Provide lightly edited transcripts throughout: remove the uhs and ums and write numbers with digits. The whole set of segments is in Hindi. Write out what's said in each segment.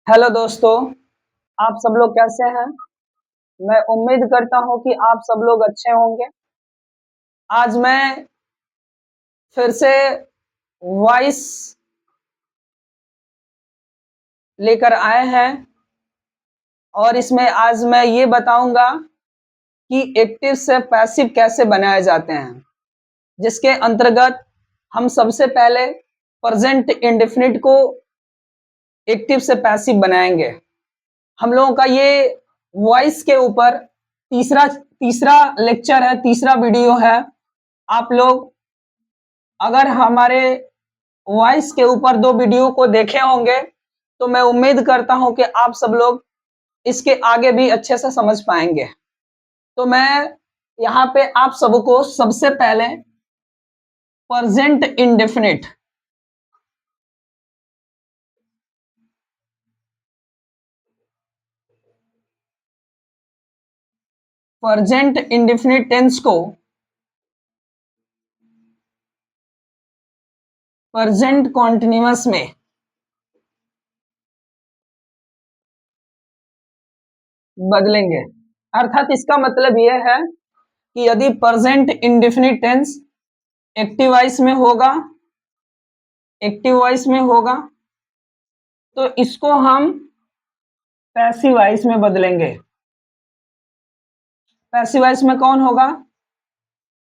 हेलो दोस्तों, आप सब लोग कैसे हैं? मैं उम्मीद करता हूँ कि आप सब लोग अच्छे होंगे। आज मैं फिर से वॉइस लेकर आए हैं और इसमें आज मैं ये बताऊंगा कि एक्टिव से पैसिव कैसे बनाए जाते हैं, जिसके अंतर्गत हम सबसे पहले प्रेजेंट इंडेफिनिट को एक्टिव से पैसिव बनाएंगे। हम लोगों का ये वॉइस के ऊपर तीसरा तीसरा लेक्चर है, तीसरा वीडियो है। आप लोग अगर हमारे वॉइस के ऊपर 2 वीडियो को देखे होंगे, तो मैं उम्मीद करता हूं कि आप सब लोग इसके आगे भी अच्छे से समझ पाएंगे। तो मैं यहाँ पे आप सबको सबसे पहले प्रेजेंट इंडेफिनिट टेंस को प्रेजेंट कॉन्टिन्यूअस में बदलेंगे। अर्थात इसका मतलब यह है कि यदि present indefinite tense active voice में होगा तो इसको हम पैसिव वॉइस में बदलेंगे। पैसिव वॉइस में कौन होगा?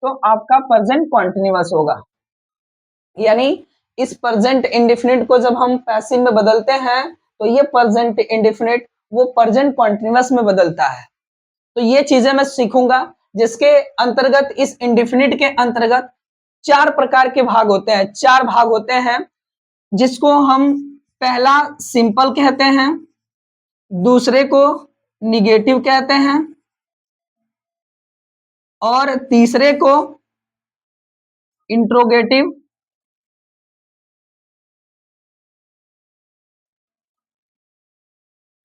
तो आपका प्रेजेंट कॉन्टिन्यूअस होगा। यानी इस प्रेजेंट इंडेफिनिट को जब हम पैसिव में बदलते हैं तो ये प्रेजेंट इंडेफिनिट वो प्रेजेंट कॉन्टिन्यूअस में बदलता है। तो ये चीजें मैं सीखूंगा, जिसके अंतर्गत इस इंडेफिनिट के अंतर्गत 4 प्रकार के भाग होते हैं, 4 भाग होते हैं, जिसको हम पहला सिंपल कहते हैं, दूसरे को निगेटिव कहते हैं और तीसरे को इंट्रोगेटिव,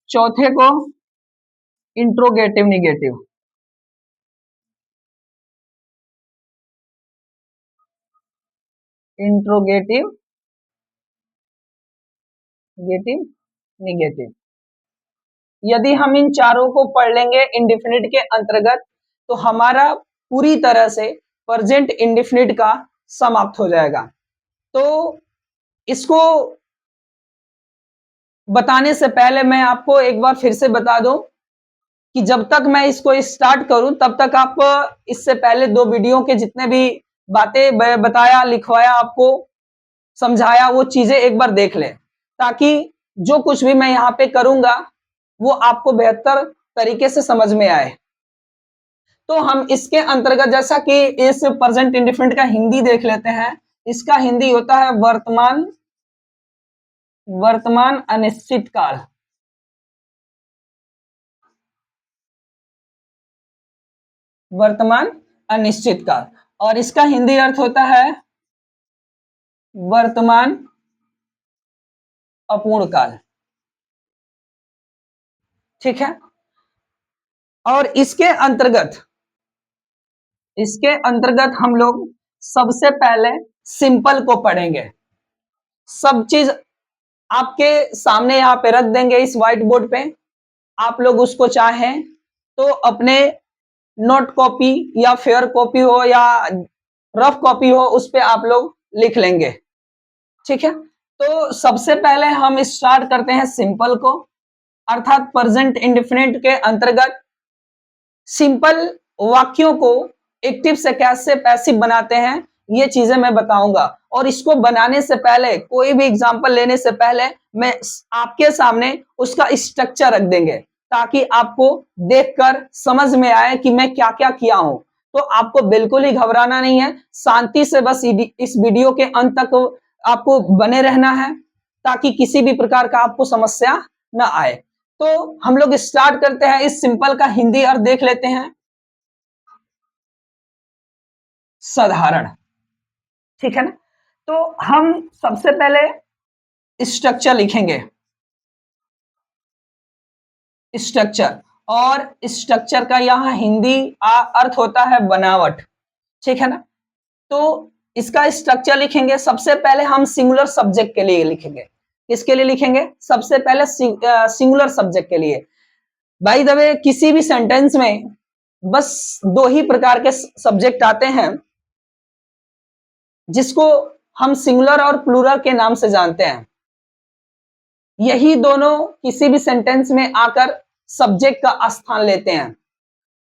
चौथे को इंट्रोगेटिव निगेटिव। इंट्रोगेटिव गेटिव निगेटिव। यदि हम इन चारों को पढ़ लेंगे इंडेफिनिट के अंतर्गत तो हमारा पूरी तरह से प्रेजेंट इंडेफिनिट का समाप्त हो जाएगा। तो इसको बताने से पहले मैं आपको एक बार फिर से बता दूं कि जब तक मैं इसको स्टार्ट करूं तब तक आप इससे पहले 2 वीडियो के जितने भी बातें बताया, लिखवाया, आपको समझाया, वो चीजें एक बार देख लें, ताकि जो कुछ भी मैं यहाँ पे करूंगा वो आपको बेहतर तरीके से समझ में आए। तो हम इसके अंतर्गत जैसा कि इस प्रेजेंट इंडेफिनिट का हिंदी देख लेते हैं। इसका हिंदी होता है वर्तमान अनिश्चित काल। वर्तमान अनिश्चित काल और इसका हिंदी अर्थ होता है वर्तमान अपूर्ण काल। ठीक है। और इसके अंतर्गत हम लोग सबसे पहले सिंपल को पढ़ेंगे। सब चीज आपके सामने यहाँ पे रख देंगे इस व्हाइट बोर्ड पे। आप लोग उसको चाहें तो अपने नोट कॉपी या फेयर कॉपी हो या रफ कॉपी हो, उस पे आप लोग लिख लेंगे। ठीक है। तो सबसे पहले हम स्टार्ट करते हैं सिंपल को, अर्थात प्रेजेंट इंडेफिनिट के अंतर्गत सिंपल वाक्यों को एक्टिव से कैसे पैसिव बनाते हैं, ये चीजें मैं बताऊंगा। और इसको बनाने से पहले, कोई भी एग्जांपल लेने से पहले मैं आपके सामने उसका स्ट्रक्चर रख देंगे, ताकि आपको देखकर समझ में आए कि मैं क्या क्या किया हूं। तो आपको बिल्कुल ही घबराना नहीं है, शांति से बस इस वीडियो के अंत तक आपको बने रहना है, ताकि किसी भी प्रकार का आपको समस्या ना आए। तो हम लोग स्टार्ट करते हैं। इस सिंपल का हिंदी अर्थ देख लेते हैं, साधारण। ठीक है ना। तो हम सबसे पहले स्ट्रक्चर लिखेंगे, स्ट्रक्चर। और स्ट्रक्चर का यहाँ हिंदी अर्थ होता है बनावट। ठीक है ना। तो इसका स्ट्रक्चर लिखेंगे। सबसे पहले हम सिंगुलर सब्जेक्ट के लिए लिखेंगे। किसके लिए लिखेंगे? सबसे पहले सिंगुलर सब्जेक्ट के लिए। बाय द वे किसी भी सेंटेंस में बस दो ही प्रकार के सब्जेक्ट आते हैं जिसको हम सिंगुलर और प्लूरल के नाम से जानते हैं। यही दोनों किसी भी सेंटेंस में आकर सब्जेक्ट का स्थान लेते हैं।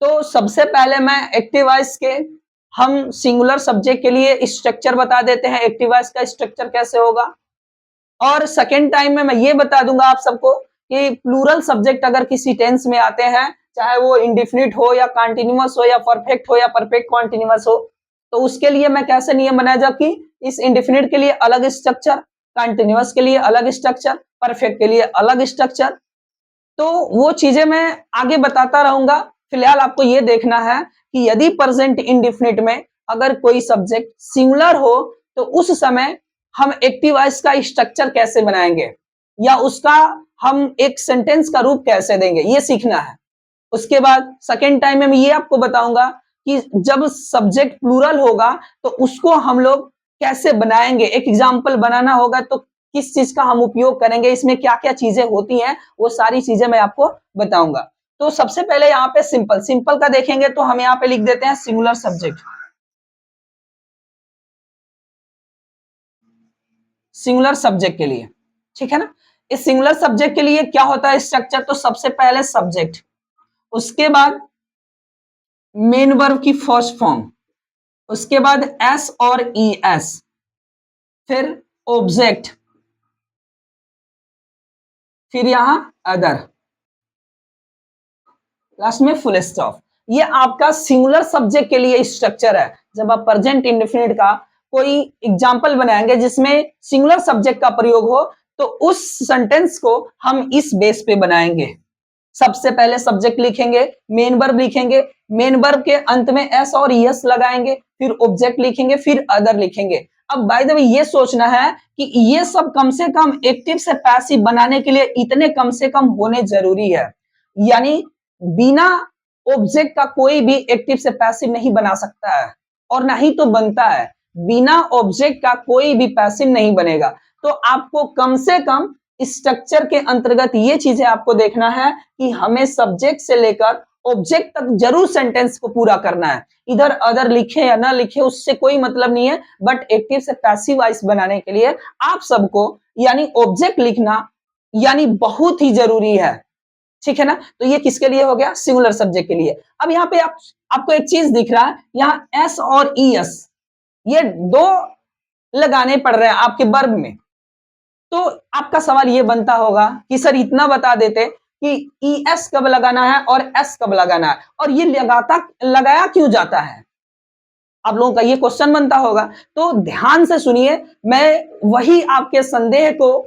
तो सबसे पहले मैं एक्टिव वॉइस के हम सिंगुलर सब्जेक्ट के लिए स्ट्रक्चर बता देते हैं, एक्टिव वॉइस का स्ट्रक्चर कैसे होगा। और सेकेंड टाइम में मैं ये बता दूंगा आप सबको कि प्लूरल सब्जेक्ट अगर किसी टेंस में आते हैं, चाहे वो इंडिफिनिट हो या कंटिन्यूअस हो या परफेक्ट हो या परफेक्ट कॉन्टिन्यूअस हो, तो उसके लिए मैं कैसे नियम बनाया जाए कि इस इंडिफिनिट के लिए अलग स्ट्रक्चर, कंटिन्यूअस के लिए अलग स्ट्रक्चर, परफेक्ट के लिए अलग स्ट्रक्चर। तो वो चीजें मैं आगे बताता रहूंगा। फिलहाल आपको ये देखना है कि यदि प्रेजेंट इंडिफिनिट में अगर कोई सब्जेक्ट सिंगुलर हो तो उस समय हम एक्टिव वॉइस का स्ट्रक्चर कैसे बनाएंगे या उसका हम एक सेंटेंस का रूप कैसे देंगे, ये सीखना है। उसके बाद सेकेंड टाइम में मैं ये आपको बताऊंगा कि जब सब्जेक्ट प्लूरल होगा तो उसको हम लोग कैसे बनाएंगे, एक एग्जाम्पल बनाना होगा तो किस चीज का हम उपयोग करेंगे, इसमें क्या क्या चीजें होती हैं, वो सारी चीजें मैं आपको बताऊंगा। तो सबसे पहले यहाँ पे सिंपल सिंपल का देखेंगे तो हम यहाँ पे लिख देते हैं सिंगुलर सब्जेक्ट। सिंगुलर सब्जेक्ट के लिए, ठीक है ना। इस सिंगुलर सब्जेक्ट के लिए क्या होता है स्ट्रक्चर? तो सबसे पहले सब्जेक्ट, उसके बाद मेन वर्ब की फर्स्ट फॉर्म, उसके बाद एस और ई एस, फिर ऑब्जेक्ट, फिर यहां अदर, लास्ट में फुल स्टॉप। ये आपका सिंगुलर सब्जेक्ट के लिए स्ट्रक्चर है। जब आप प्रेजेंट इंडेफिनिट का कोई एग्जाम्पल बनाएंगे जिसमें सिंगुलर सब्जेक्ट का प्रयोग हो तो उस सेंटेंस को हम इस बेस पे बनाएंगे। सबसे पहले सब्जेक्ट लिखेंगे, मेन वर्ब लिखेंगे, मेन वर्ब के अंत में एस और यस लगाएंगे, फिर ऑब्जेक्ट लिखेंगे, फिर अदर लिखेंगे। अब बाय द वे ये सोचना है कि ये सब कम से कम एक्टिव से पैसिव बनाने के लिए इतने कम से कम होने जरूरी है। यानी बिना ऑब्जेक्ट का कोई भी एक्टिव से पैसिव नहीं बना सकता है और ना ही तो बनता है। बिना ऑब्जेक्ट का कोई भी पैसिव नहीं बनेगा। तो आपको कम से कम स्ट्रक्चर के अंतर्गत ये चीजें आपको देखना है कि हमें सब्जेक्ट से लेकर ऑब्जेक्ट तक जरूर सेंटेंस को पूरा करना है। इधर अदर लिखे या ना लिखे उससे कोई मतलब नहीं है, बट एक्टिव से पैसिव वॉइस बनाने के लिए आप सबको यानी ऑब्जेक्ट लिखना यानी बहुत ही जरूरी है, ठीक है ना। तो ये किसके लिए हो गया? सिंगुलर सब्जेक्ट के लिए। अब यहाँ पे आपको एक चीज दिख रहा है, यहाँ एस और ई एस ये दो लगाने पड़ रहे हैं आपके वर्ब में। तो आपका सवाल ये बनता होगा कि सर इतना बता देते कि ई एस कब लगाना है और एस कब लगाना है और ये लगाया क्यों जाता है, आप लोगों का ये क्वेश्चन बनता होगा। तो ध्यान से सुनिए, मैं वही आपके संदेह को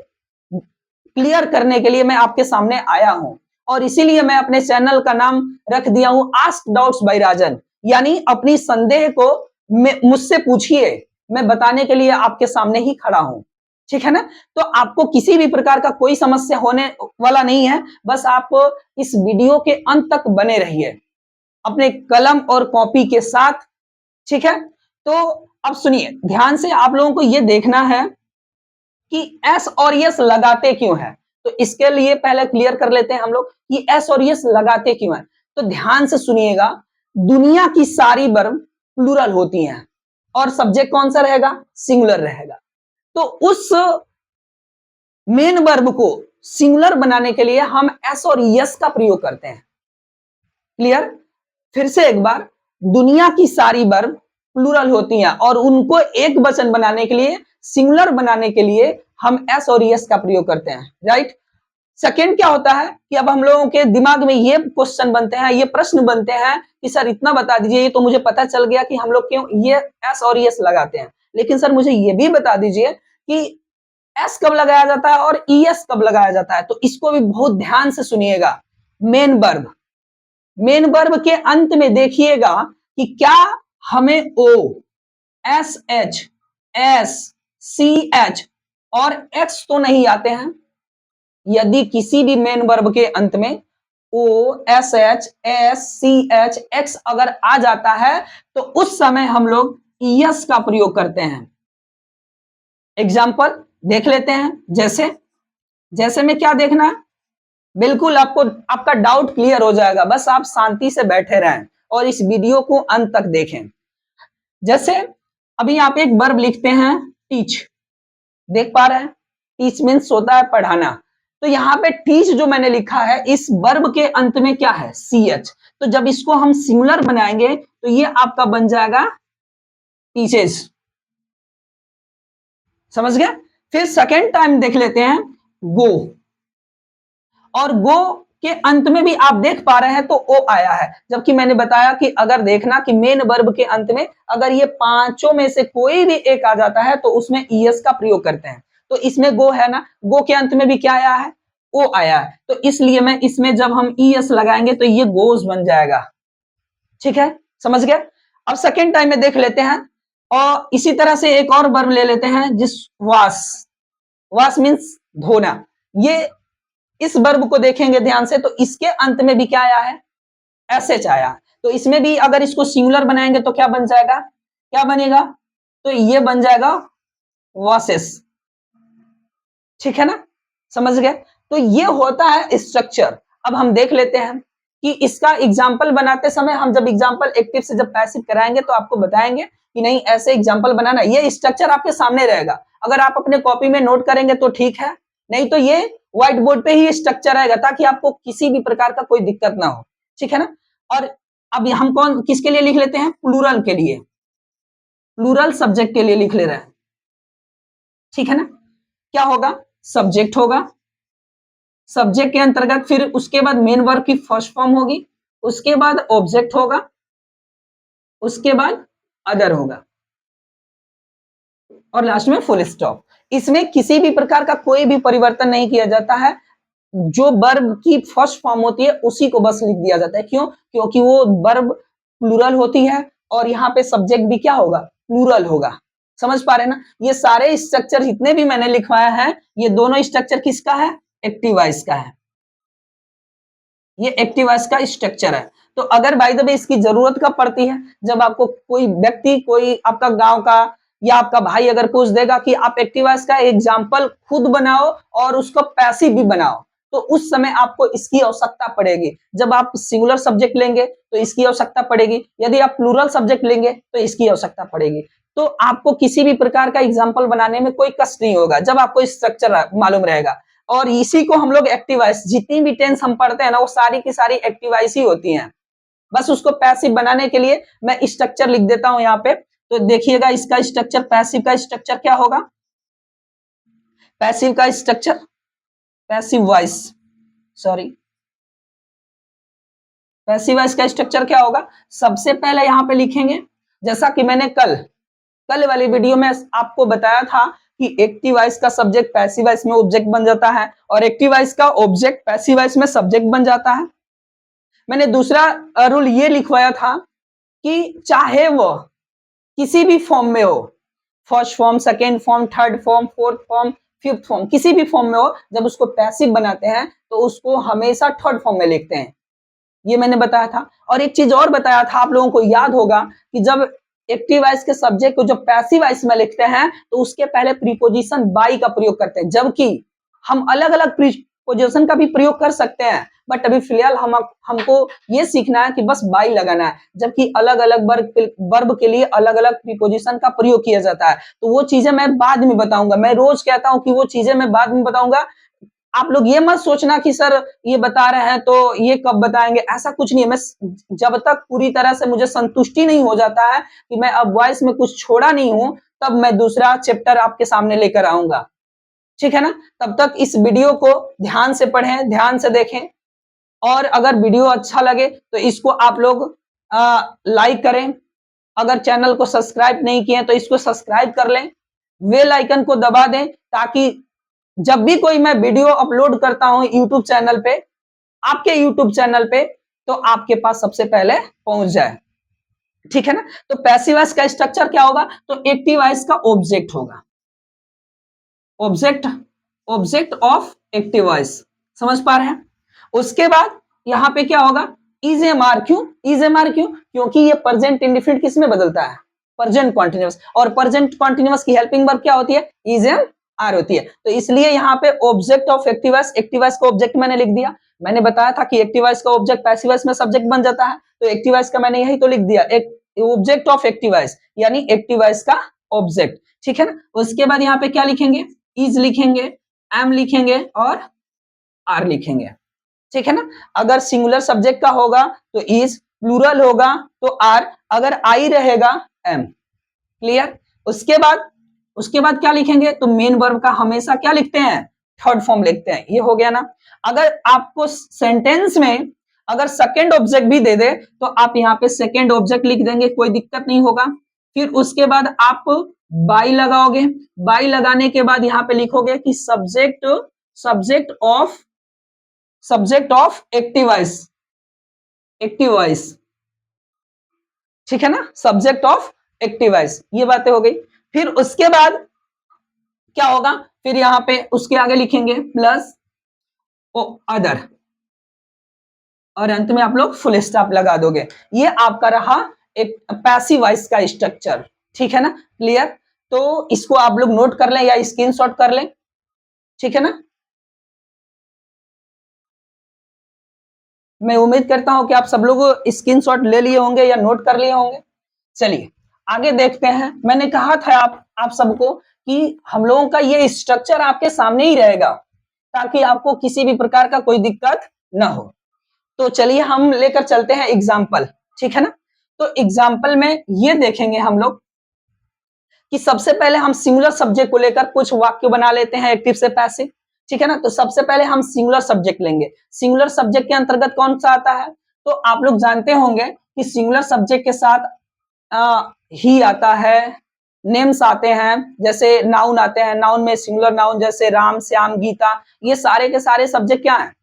क्लियर करने के लिए मैं आपके सामने आया हूं और इसीलिए मैं अपने चैनल का नाम रख दिया हूं आस्क डाउट्स बाय राजन, यानी अपनी संदेह को मुझसे पूछिए, मैं बताने के लिए आपके सामने ही खड़ा हूं, ठीक है ना। तो आपको किसी भी प्रकार का कोई समस्या होने वाला नहीं है, बस आप इस वीडियो के अंत तक बने रहिए अपने कलम और कॉपी के साथ, ठीक है। तो अब सुनिए ध्यान से, आप लोगों को यह देखना है कि एस और यस लगाते क्यों है। तो इसके लिए पहले क्लियर कर लेते हैं हम लोग कि एस और यस लगाते क्यों है। तो ध्यान से सुनिएगा, दुनिया की सारी वर्ब प्लूरल होती हैं और सब्जेक्ट कौन सा रहेगा? सिंगुलर रहेगा। तो उस मेन वर्ब को सिंगुलर बनाने के लिए हम एस और यस का प्रयोग करते हैं। क्लियर? फिर से एक बार, दुनिया की सारी वर्ब प्लूरल होती हैं और उनको एक वचन बनाने के लिए, सिंगुलर बनाने के लिए हम एस और यस का प्रयोग करते हैं, राइट। सेकेंड क्या होता है कि अब हम लोगों के दिमाग में ये क्वेश्चन बनते हैं, ये प्रश्न बनते हैं कि सर इतना बता दीजिए, ये तो मुझे पता चल गया कि हम लोग क्यों ये एस और यस लगाते हैं, लेकिन सर मुझे ये भी बता दीजिए कि एस कब लगाया जाता है और ई एस कब लगाया जाता है। तो इसको भी बहुत ध्यान से सुनिएगा। मेन वर्ब के अंत में देखिएगा कि क्या हमें O, S H, S, C H और एक्स तो नहीं आते हैं। यदि किसी भी मेन वर्ब के अंत में O, S H, S, C H, X अगर आ जाता है तो उस समय हम लोग यस का प्रयोग करते हैं। एग्जाम्पल देख लेते हैं, जैसे जैसे में क्या देखना है, बिल्कुल आपको आपका डाउट क्लियर हो जाएगा, बस आप शांति से बैठे रहें और इस वीडियो को अंत तक देखें। जैसे अभी आप एक वर्ब लिखते हैं टीच, देख पा रहे हैं, टीच मीन्स होता है पढ़ाना। तो यहाँ पे टीच जो मैंने लिखा है, इस वर्ब के अंत में क्या है, ch। तो जब इसको हम सिंगुलर बनाएंगे तो ये आपका बन जाएगा टीचेस। समझ गया। फिर सेकेंड टाइम देख लेते हैं गो, और गो के अंत में भी आप देख पा रहे हैं तो ओ आया है, जबकि मैंने बताया कि अगर देखना कि मेन वर्ब के अंत में अगर ये पांचों में से कोई भी एक आ जाता है तो उसमें ईएस का प्रयोग करते हैं। तो इसमें गो है ना, गो के अंत में भी क्या आया है, ओ आया है, तो इसलिए मैं इसमें जब हम ईएस लगाएंगे तो ये गोज बन जाएगा। ठीक है, समझ गए। अब सेकेंड टाइम में देख लेते हैं, और इसी तरह से एक और वर्ब ले लेते हैं जिस वास, वास मीन्स धोना। ये इस वर्ब को देखेंगे ध्यान से तो इसके अंत में भी क्या आया है, एसएच आया। तो इसमें भी अगर इसको सिंगुलर बनाएंगे तो क्या बन जाएगा, क्या बनेगा, तो ये बन जाएगा वासेस। ठीक है ना, समझ गए। तो ये होता है स्ट्रक्चर। अब हम देख लेते हैं कि इसका एग्जाम्पल बनाते समय हम जब एग्जाम्पल एक्टिव से जब पैसिव कराएंगे तो आपको बताएंगे कि नहीं ऐसे एग्जाम्पल बनाना। ये स्ट्रक्चर आपके सामने रहेगा, अगर आप अपने कॉपी में नोट करेंगे तो ठीक है, नहीं तो ये व्हाइट बोर्ड पे ही स्ट्रक्चर आएगा ताकि आपको किसी भी प्रकार का कोई दिक्कत ना हो। ठीक है ना। और अब हम कौन किसके लिए लिख लेते हैं, प्लूरल के लिए, प्लूरल सब्जेक्ट के लिए लिख ले रहे हैं। ठीक है ना, क्या होगा, सब्जेक्ट होगा, सब्जेक्ट के अंतर्गत फिर उसके बाद मेन वर्ब की फर्स्ट फॉर्म होगी, उसके बाद ऑब्जेक्ट होगा, उसके बाद अदर होगा, और लास्ट में फुल स्टॉप। इसमें किसी भी प्रकार का कोई भी परिवर्तन नहीं किया जाता है, जो वर्ब की फर्स्ट फॉर्म होती है उसी को बस लिख दिया जाता है। क्यों, क्योंकि वो वर्ब प्लूरल होती है और यहाँ पे सब्जेक्ट भी क्या होगा, प्लूरल होगा। समझ पा रहे हैं ना। ये सारे स्ट्रक्चर जितने भी मैंने लिखवाया है, ये दोनों स्ट्रक्चर किसका है, एक्टिव वॉइस का है। ये एक्टिव वॉइस का स्ट्रक्चर है। तो अगर बाय द वे इसकी जरूरत कब पड़ती है, जब आपको कोई व्यक्ति, कोई आपका गांव का या आपका भाई अगर पूछ देगा कि आप एक्टिव वॉइस का एग्जाम्पल खुद बनाओ और उसको पैसिव भी बनाओ, तो उस समय आपको इसकी आवश्यकता पड़ेगी। जब आप सिंगुलर सब्जेक्ट लेंगे तो इसकी आवश्यकता पड़ेगी, यदि आप प्लूरल सब्जेक्ट लेंगे तो इसकी आवश्यकता पड़ेगी। तो आपको किसी भी प्रकार का एग्जाम्पल बनाने में कोई कष्ट नहीं होगा जब आपको स्ट्रक्चर मालूम रहेगा। और इसी को हम लोग एक्टिव वॉइस, जितनी भी टेंस हम पढ़ते हैं ना वो सारी की सारी एक्टिव वॉइस ही होती हैं। बस उसको पैसिव बनाने के लिए मैं स्ट्रक्चर लिख देता हूं यहाँ पे। तो देखिएगा इसका स्ट्रक्चर, पैसिव का स्ट्रक्चर क्या होगा, पैसिव का structure, passive voice, sorry, passive voice का स्ट्रक्चर क्या होगा। सबसे पहले यहाँ पे लिखेंगे, जैसा कि मैंने कल वाली वीडियो में आपको बताया था कि एक्टिव वॉइस का सब्जेक्ट पैसिव वॉइस में ऑब्जेक्ट बन जाता है और एक्टिव वॉइस का ऑब्जेक्ट पैसिव वॉइस में सब्जेक्ट बन जाता है। मैंने दूसरा रूल ये लिखवाया था कि चाहे वो किसी भी फॉर्म में हो, first form, second form, third form, fourth form, fifth form, किसी भी फॉर्म में हो, जब उसको पैसिव बनाते हैं तो उसको हमेशा थर्ड फॉर्म में लिखते हैं। ये मैंने बताया था। और एक चीज और बताया था, आप लोगों को याद होगा कि जब एक्टिव वॉइस के सब्जेक्ट को जब पैसिव वॉइस में लिखते हैं तो उसके पहले प्रीपोजिशन बाई का प्रयोग करते हैं, जबकि हम अलग अलग प्रीपोजिशन का भी प्रयोग कर सकते हैं, बट अभी फिलहाल हमको ये सीखना है कि बस बाई लगाना है, जबकि अलग अलग वर्ब के लिए अलग अलग प्रीपोजिशन का प्रयोग किया जाता है। तो वो चीजें मैं बाद में बताऊंगा, मैं रोज कहता हूं कि वो चीजें मैं बाद में बताऊंगा। आप लोग ये मत सोचना कि सर ये बता रहे हैं तो ये कब बताएंगे, ऐसा कुछ नहीं है। मैं जब तक पूरी तरह से मुझे संतुष्टि नहीं हो जाता है कि मैं अब वॉइस में कुछ छोड़ा नहीं हूं, तब मैं दूसरा चैप्टर आपके सामने लेकर आऊंगा। ठीक है ना। तब तक इस वीडियो को ध्यान से पढ़ें, ध्यान से देखें, और अगर वीडियो अच्छा लगे तो इसको आप लोग लाइक करें। अगर चैनल को सब्सक्राइब नहीं किए तो इसको सब्सक्राइब कर लें, बेल आइकन को दबा दें, ताकि जब भी कोई मैं वीडियो अपलोड करता हूं यूट्यूब चैनल पे, आपके यूट्यूब चैनल पे, तो आपके पास सबसे पहले पहुंच जाए। ठीक है ना। तो पैसिव वॉइस का स्ट्रक्चर क्या होगा, तो एक्टिव वॉइस का ऑब्जेक्ट होगा, object, object of active voice. समझ पा रहे हैं। उसके बाद यहां पे क्या होगा, इज एम आर। क्यों इज एम आर, क्यों, क्योंकि ये प्रेजेंट इंडेफिनिट किस में बदलता है, प्रेजेंट कॉन्टिन्यूअस, और प्रेजेंट कॉन्टिन्यूअस की हेल्पिंग वर्ब क्या होती है, इज एम आर होती है। तो इसलिए यहाँ पे object of active voice, active voice का ऑब्जेक्ट मैंने लिख दिया। मैंने बताया था कि एक्टिव वॉइस का ऑब्जेक्ट पैसिव वॉइस में सब्जेक्ट बन जाता है, तो एक्टिव वॉइस का मैंने यही तो लिख दिया, एक ऑब्जेक्ट ऑफ एक्टिव वॉइस यानी एक्टिव वॉइस का ऑब्जेक्ट, ठीक है ना। उसके बाद यहाँ पे क्या लिखेंगे, इज लिखेंगे, एम लिखेंगे और आर लिखेंगे, ठीक है ना। अगर सिंगुलर सब्जेक्ट का होगा तो इज, प्लूरल होगा तो आर, अगर आई रहेगा एम, क्लियर। उसके बाद क्या लिखेंगे, तो मेन वर्ब का हमेशा क्या लिखते हैं, थर्ड फॉर्म लिखते हैं, ये हो गया ना। अगर आपको सेंटेंस में अगर सेकंड ऑब्जेक्ट भी दे दे तो आप यहाँ पे सेकंड ऑब्जेक्ट लिख देंगे, कोई दिक्कत नहीं होगा। फिर उसके बाद आप बाई लगाओगे, बाई लगाने के बाद यहाँ पे लिखोगे कि subject of active voice, active voice, ठीक है ना, सब्जेक्ट ऑफ एक्टिव वॉइस, ये बातें हो गई। फिर उसके बाद क्या होगा, फिर यहां पे उसके आगे लिखेंगे प्लस ओ अदर, और अंत में आप लोग फुल स्टॉप लगा दोगे। ये आपका रहा एक पैसिव वॉइस का स्ट्रक्चर, ठीक है ना, क्लियर। तो इसको आप लोग नोट कर लें या स्क्रीनशॉट कर लें, ठीक है ना। मैं उम्मीद करता हूं कि आप सब लोग स्क्रीनशॉट ले लिए होंगे या नोट कर लिए होंगे। चलिए आगे देखते हैं। मैंने कहा था आप सबको कि हम लोगों का ये स्ट्रक्चर आपके सामने ही रहेगा ताकि आपको किसी भी प्रकार का कोई दिक्कत ना हो। तो चलिए हम लेकर चलते हैं एग्जाम्पल, ठीक है ना। तो एग्जाम्पल में ये देखेंगे हम लोग कि सबसे पहले हम सिंगुलर सब्जेक्ट को लेकर कुछ वाक्य बना लेते हैं एक्टिव से पैसिव, ठीक है ना। तो सबसे पहले हम सिंगुलर सब्जेक्ट लेंगे। सिंगुलर सब्जेक्ट के अंतर्गत कौन सा आता है, तो आप लोग जानते होंगे कि सिंगुलर सब्जेक्ट के साथ ही आता है, नेम्स आते हैं, जैसे नाउन आते हैं, नाउन में सिंगुलर नाउन जैसे राम, श्याम, गीता, ये सारे के सारे सब्जेक्ट क्या हैं,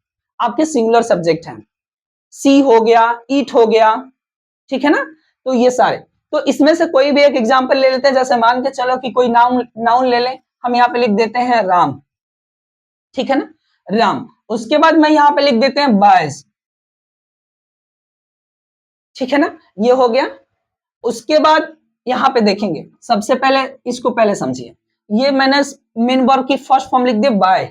आपके सिंगुलर सब्जेक्ट हैं। सी हो गया, ईट हो गया, ठीक है ना। तो ये सारे, तो इसमें से कोई भी एक एग्जांपल ले लेते हैं, जैसे मान के चलो कि कोई नाउन ले लें, हम यहाँ पे लिख देते हैं राम, ठीक है ना, राम। उसके बाद मैं यहाँ पे लिख देते हैं बॉयज, ठीक है ना, ये हो गया। उसके बाद यहाँ पे देखेंगे, सबसे पहले इसको पहले समझिए, ये मैंने मेन वर्ब की फर्स्ट फॉर्म लिख दी बाय,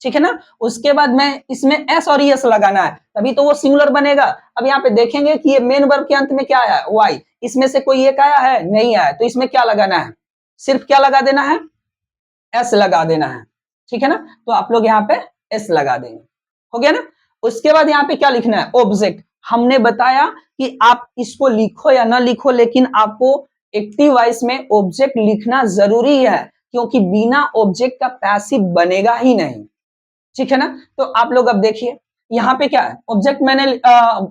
ठीक है ना। उसके बाद मैं इसमें एस और एस लगाना है, तभी तो वो सिंगुलर बनेगा। अब यहाँ पे देखेंगे कि ये मेन वर्ब के अंत में क्या आया, वाई, इसमें से कोई एक आया है, नहीं आया, तो इसमें क्या लगाना है, सिर्फ क्या लगा देना है, एस लगा देना है, ठीक है ना। तो आप लोग यहाँ पे एस लगा देंगे, हो गया ना। उसके बाद यहाँ पे क्या लिखना है, ऑब्जेक्ट। हमने बताया कि आप इसको लिखो या ना लिखो, लेकिन आपको एक्टिव वॉइस में ऑब्जेक्ट लिखना जरूरी है, क्योंकि बिना ऑब्जेक्ट का पैसिव बनेगा ही नहीं, ठीक है ना। तो आप लोग अब देखिए यहाँ पे क्या है, ऑब्जेक्ट मैंने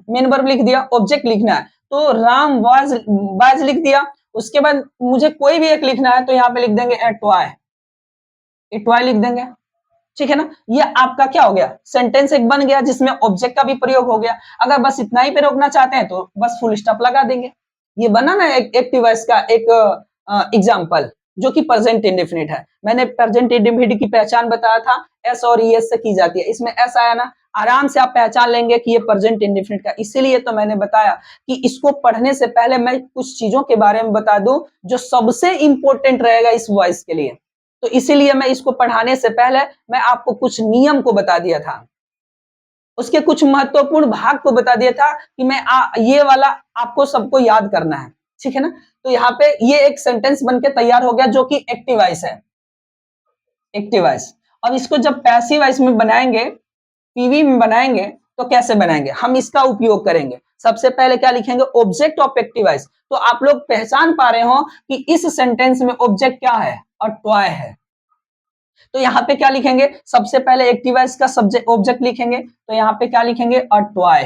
मेन वर्ब लिख दिया, ऑब्जेक्ट लिखना है, तो राम वाज लिख दिया। उसके बाद मुझे कोई भी एक लिखना है, तो यहाँ पे लिख देंगे एटवाय, इटवाय लिख देंगे, ठीक है ना। ये आपका क्या हो गया, सेंटेंस एक बन गया जिसमें ऑब्जेक्ट का भी प्रयोग हो गया। अगर बस इतना ही पे रोकना चाहते हैं तो बस फुल स्टॉप लगा देंगे। ये बना ना एक एक्टिव वॉइस का एक एग्जांपल, जो कि प्रेजेंट इंडेफिनिट है। मैंने प्रेजेंट इंडेफिनिट की पहचान बताया था, एस और ईएस से की जाती है, इसमें एस आया ना, आराम से आप पहचान लेंगे कि ये प्रेजेंट इंडेफिनिट का। इसीलिए तो मैंने बताया कि इसको पढ़ने से पहले मैं कुछ चीजों के बारे में बता दूं जो सबसे इंपॉर्टेंट रहेगा इस वॉइस के लिए। तो इसीलिए मैं इसको पढ़ाने से पहले मैं आपको कुछ नियम को बता दिया था, उसके कुछ महत्वपूर्ण भाग को बता दिया था कि ये वाला आपको सबको याद करना है, ठीक है ना। तो यहाँ पे ये एक सेंटेंस बनके तैयार हो गया जो कि एक्टिव वॉइस है, एक्टिव वॉइस। अब इसको जब पैसिव वॉइस में बनाएंगे, पीवी में बनाएंगे, तो कैसे बनाएंगे, हम इसका उपयोग करेंगे। सबसे पहले क्या लिखेंगे, ऑब्जेक्ट ऑफ एक्टिव वॉइस। तो आप लोग पहचान पा रहे हो कि इस सेंटेंस में ऑब्जेक्ट क्या है, और टॉय है। तो यहाँ पे क्या लिखेंगे, सबसे पहले एक्टिव वॉइस का सब्जेक्ट ऑब्जेक्ट लिखेंगे, तो यहाँ पे क्या लिखेंगे, अ टॉय,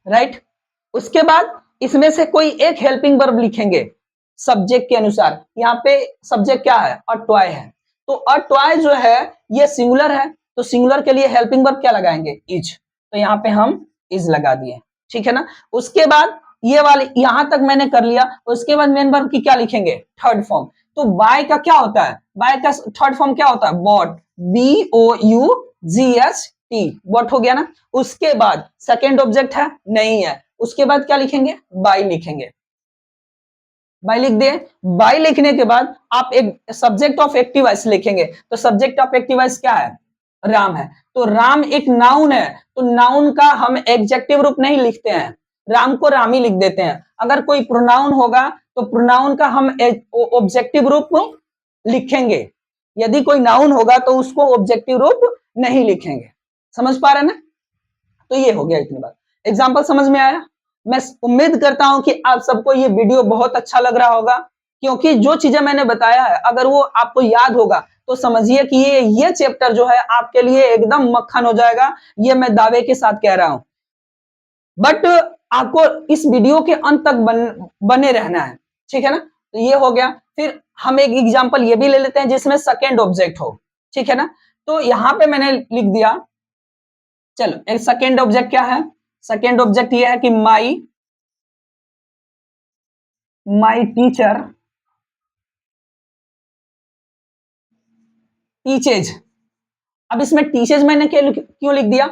राइट। उसके बाद इसमें से कोई एक हेल्पिंग वर्ब लिखेंगे सब्जेक्ट के अनुसार। यहाँ पे सब्जेक्ट क्या है, अ टॉय है, तो अ टॉय जो है ये सिंगुलर है, तो सिंगुलर के लिए हेल्पिंग वर्ब क्या लगाएंगे, इज, तो यहाँ पे हम इज लगा दिए, ठीक है ना। उसके बाद ये वाली यहां तक मैंने कर लिया। उसके बाद मेन वर्ब की क्या लिखेंगे, थर्ड फॉर्म। तो बाय का क्या होता है, बाय का थर्ड फॉर्म क्या होता है, बॉट, BOUGHT, बॉट हो गया ना। उसके बाद सेकेंड ऑब्जेक्ट है, नहीं है, उसके बाद क्या लिखेंगे, बाय लिखेंगे, बाय लिख दिए। बाय लिखने के बाद आप एक सब्जेक्ट ऑफ एक्टिव वॉइस लिखेंगे, तो सब्जेक्ट ऑफ एक्टिव वॉइस क्या है? राम है। तो राम एक नाउन है, तो नाउन का हम एडजेक्टिव रूप नहीं लिखते हैं, राम को रामी लिख देते हैं। अगर कोई प्रोनाउन होगा तो प्रोनाउन का हम ऑब्जेक्टिव रूप लिखेंगे, यदि कोई नाउन होगा तो उसको ऑब्जेक्टिव रूप नहीं लिखेंगे। समझ पा रहे हैं ना? तो ये हो गया इतनी बात। एग्जाम्पल समझ में आया? मैं उम्मीद करता हूं कि आप सबको ये वीडियो बहुत अच्छा लग रहा होगा, क्योंकि जो चीजें मैंने बताया है अगर वो आपको याद होगा तो समझिए कि ये चैप्टर जो है आपके लिए एकदम मक्खन हो जाएगा, ये मैं दावे के साथ कह रहा हूं। बट आपको इस वीडियो के अंत तक बने रहना है, ठीक है ना? तो ये हो गया। फिर हम एक एग्जांपल ये भी ले लेते हैं जिसमें सेकंड ऑब्जेक्ट हो, ठीक है ना? तो यहां पे मैंने लिख दिया, चलो एक सेकंड ऑब्जेक्ट क्या है? सेकंड ऑब्जेक्ट ये है कि माई टीचर टीचेज। अब इसमें टीचेज मैंने क्यों लिख दिया?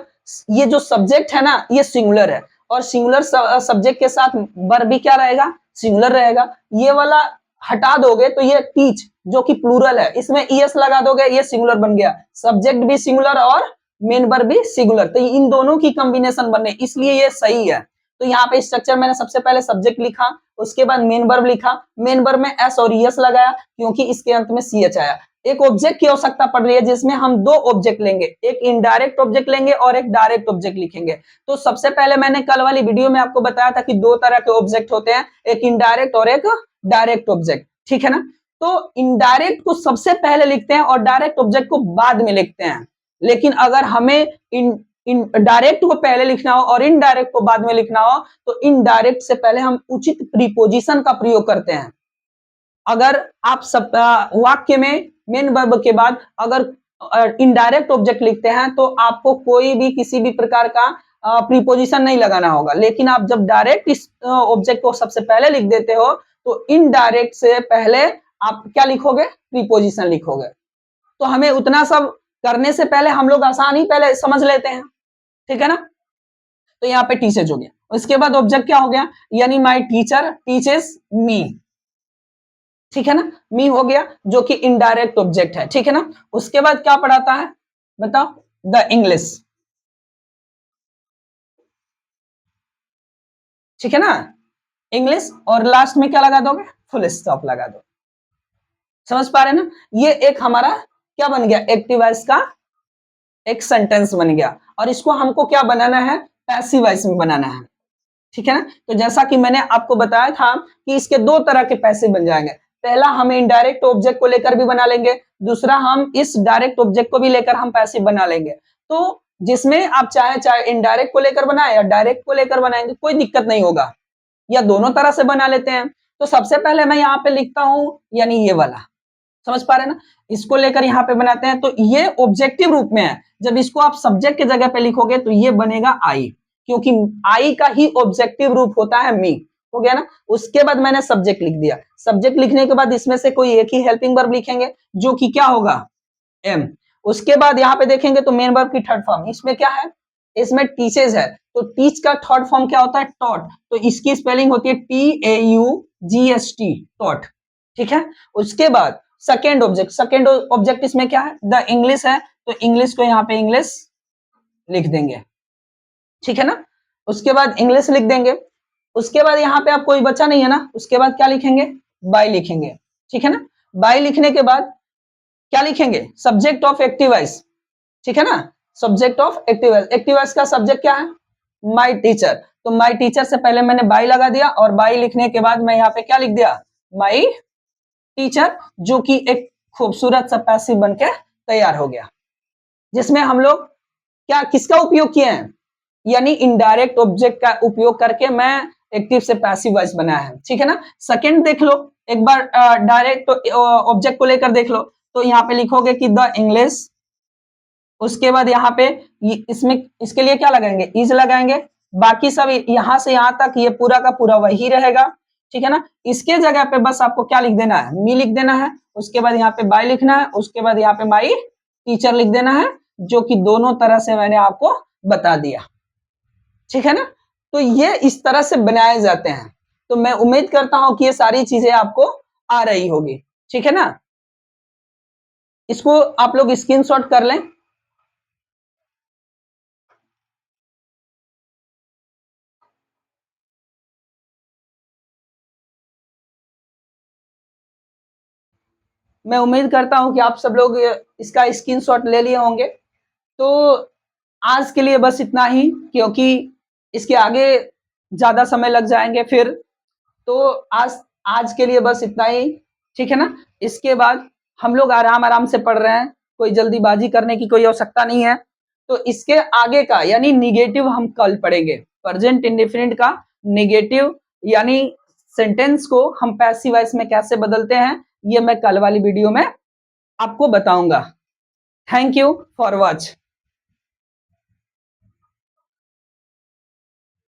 ये जो सब्जेक्ट है ना ये सिंगुलर है, और सिंगुलर सब्जेक्ट के साथ वर्ब भी क्या रहेगा? सिंगुलर रहेगा। ये वाला हटा दोगे तो ये टीच जो कि प्लूरल है, इसमें ईएस लगा दोगे, ये सिंगुलर बन गया। सब्जेक्ट भी सिंगुलर और मेन वर्ब भी सिंगुलर, तो इन दोनों की कॉम्बिनेशन बनने, इसलिए ये सही है। तो यहाँ पे स्ट्रक्चर मैंने सबसे पहले सब्जेक्ट लिखा, उसके बाद मेन वर्ब लिखा, मेन वर्ब में एस और ईएस लगाया क्योंकि इसके अंत में सीएच आया। एक ऑब्जेक्ट की आवश्यकता पड़ रही है जिसमें हम दो ऑब्जेक्ट लेंगे, एक इनडायरेक्ट ऑब्जेक्ट लेंगे और एक डायरेक्ट ऑब्जेक्ट लिखेंगे। तो सबसे पहले मैंने कल वाली वीडियो में आपको बताया था कि दो तरह के ऑब्जेक्ट होते हैं, एक इनडायरेक्ट और एक डायरेक्ट ऑब्जेक्ट, ठीक है ना? तो इनडायरेक्ट को सबसे पहले लिखते हैं और डायरेक्ट ऑब्जेक्ट को बाद में लिखते हैं। लेकिन अगर हमें इन डायरेक्ट को पहले लिखना हो और इनडायरेक्ट को बाद में लिखना हो तो इनडायरेक्ट से पहले हम उचित प्रीपोजिशन का प्रयोग करते हैं। अगर आप सब वाक्य में मेन वर्ब के बाद अगर इनडायरेक्ट ऑब्जेक्ट लिखते हैं तो आपको कोई भी किसी भी प्रकार का प्रीपोजिशन नहीं लगाना होगा। लेकिन आप जब डायरेक्ट इस ऑब्जेक्ट को सबसे पहले लिख देते हो तो इनडायरेक्ट से पहले आप क्या लिखोगे? प्रीपोजिशन लिखोगे। तो हमें उतना सब करने से पहले हम लोग आसान ही पहले समझ लेते हैं, ठीक है ना? तो यहाँ पे टीचर्स हो गया, उसके बाद ऑब्जेक्ट क्या हो गया? यानी माई टीचर टीचेस मी, ठीक है ना? मी हो गया जो कि इनडायरेक्ट ऑब्जेक्ट है, ठीक है ना? उसके बाद क्या पढ़ाता है बताओ? द इंग्लिश, ठीक है ना? इंग्लिश, और लास्ट में क्या लगा दोगे? फुल स्टॉप लगा दो। समझ पा रहे ना? ये एक हमारा क्या बन गया? एक्टिव वॉइस का एक सेंटेंस बन गया, और इसको हमको क्या बनाना है? पैसिव वॉइस में बनाना है, ठीक है ना? तो जैसा कि मैंने आपको बताया था कि इसके दो तरह के पैसिव बन जाएंगे। पहला हम इनडायरेक्ट ऑब्जेक्ट को लेकर भी बना लेंगे, दूसरा हम इस डायरेक्ट ऑब्जेक्ट को भी लेकर हम पैसिव बना लेंगे। तो जिसमें आप चाहे इनडायरेक्ट को लेकर बनाए या डायरेक्ट को लेकर बनाएंगे कोई दिक्कत नहीं होगा, या दोनों तरह से बना लेते हैं। तो सबसे पहले मैं यहाँ पे लिखता हूं, यानी ये वाला, समझ पा रहे हैं ना? इसको लेकर यहाँ पे बनाते हैं तो ये ऑब्जेक्टिव रूप में है। जब इसको आप सब्जेक्ट की जगह पे लिखोगे तो ये बनेगा आई, क्योंकि आई का ही ऑब्जेक्टिव रूप होता है मी। हो गया ना? उसके बाद मैंने सब्जेक्ट लिख दिया। सब्जेक्ट लिखने के बाद इसमें से कोई एक ही हेल्पिंग वर्ब लिखेंगे जो कि क्या होगा? एम। उसके बाद यहाँ पे देखेंगे तो मेन वर्ब की थर्ड फॉर्म, इसमें क्या है? इसमें टीचेज है, तो टीच का थर्ड फॉर्म क्या होता है? टॉट। तो इसकी स्पेलिंग होती है TAUGST, टॉट, ठीक है? उसके बाद सेकेंड ऑब्जेक्ट इसमें क्या है? द इंग्लिश है, तो इंग्लिश को यहाँ पे इंग्लिश लिख देंगे, ठीक है ना? उसके बाद इंग्लिश लिख देंगे। उसके बाद यहाँ पे आप कोई बच्चा नहीं है ना, उसके बाद क्या लिखेंगे? बाय लिखेंगे, ठीक है ना? बाय लिखने के बाद क्या लिखेंगे? सब्जेक्ट ऑफ एक्टिव वॉइस, ठीक है ना? Subject of active voice, active voice का सब्जेक्ट क्या है? My teacher. तो माय टीचर से पहले मैंने बाय लगा दिया, और बाय लिखने के बाद मैं यहाँ पे क्या लिख दिया? माय टीचर, जो कि एक खूबसूरत सा पैसिव बनके तैयार हो गया, जिसमें हम लोग क्या किसका उपयोग किए हैं? यानी इनडायरेक्ट ऑब्जेक्ट का उपयोग करके मैं एक्टिव से पैसिव वॉइस बनाया है, ठीक है ना? सेकंड देख लो एक बार, डायरेक्ट ऑब्जेक्ट को लेकर देख लो। तो यहाँ पे लिखोगे कि द इंग्लिश, उसके बाद यहाँ पे इसमें इसके लिए क्या लगाएंगे? इज लगाएंगे। बाकी सब यहाँ से यहाँ तक ये पूरा का पूरा वही रहेगा, ठीक है ना? इसके जगह पे बस आपको क्या लिख देना है? मी लिख देना है। उसके बाद यहाँ पे बाय लिखना है, उसके बाद यहाँ पे माई टीचर लिख देना है, जो कि दोनों तरह से मैंने आपको बता दिया, ठीक है ना? तो ये इस तरह से बनाए जाते हैं। तो मैं उम्मीद करता हूं कि ये सारी चीजें आपको आ रही होगी, ठीक है ना। इसको आप लोग स्क्रीनशॉट कर लें। मैं उम्मीद करता हूं कि आप सब लोग इसका स्क्रीनशॉट ले लिए होंगे। तो आज के लिए बस इतना ही, क्योंकि इसके आगे ज्यादा समय लग जाएंगे फिर। तो आज आज के लिए बस इतना ही, ठीक है ना। इसके बाद हम लोग आराम आराम से पढ़ रहे हैं, कोई जल्दीबाजी करने की कोई आवश्यकता नहीं है। तो इसके आगे का यानी निगेटिव हम कल पढ़ेंगे। प्रेजेंट इंडेफिनिट का निगेटिव यानी सेंटेंस को हम पैसिव वॉइस में कैसे बदलते हैं, ये मैं कल वाली वीडियो में आपको बताऊंगा। Thank you for watch.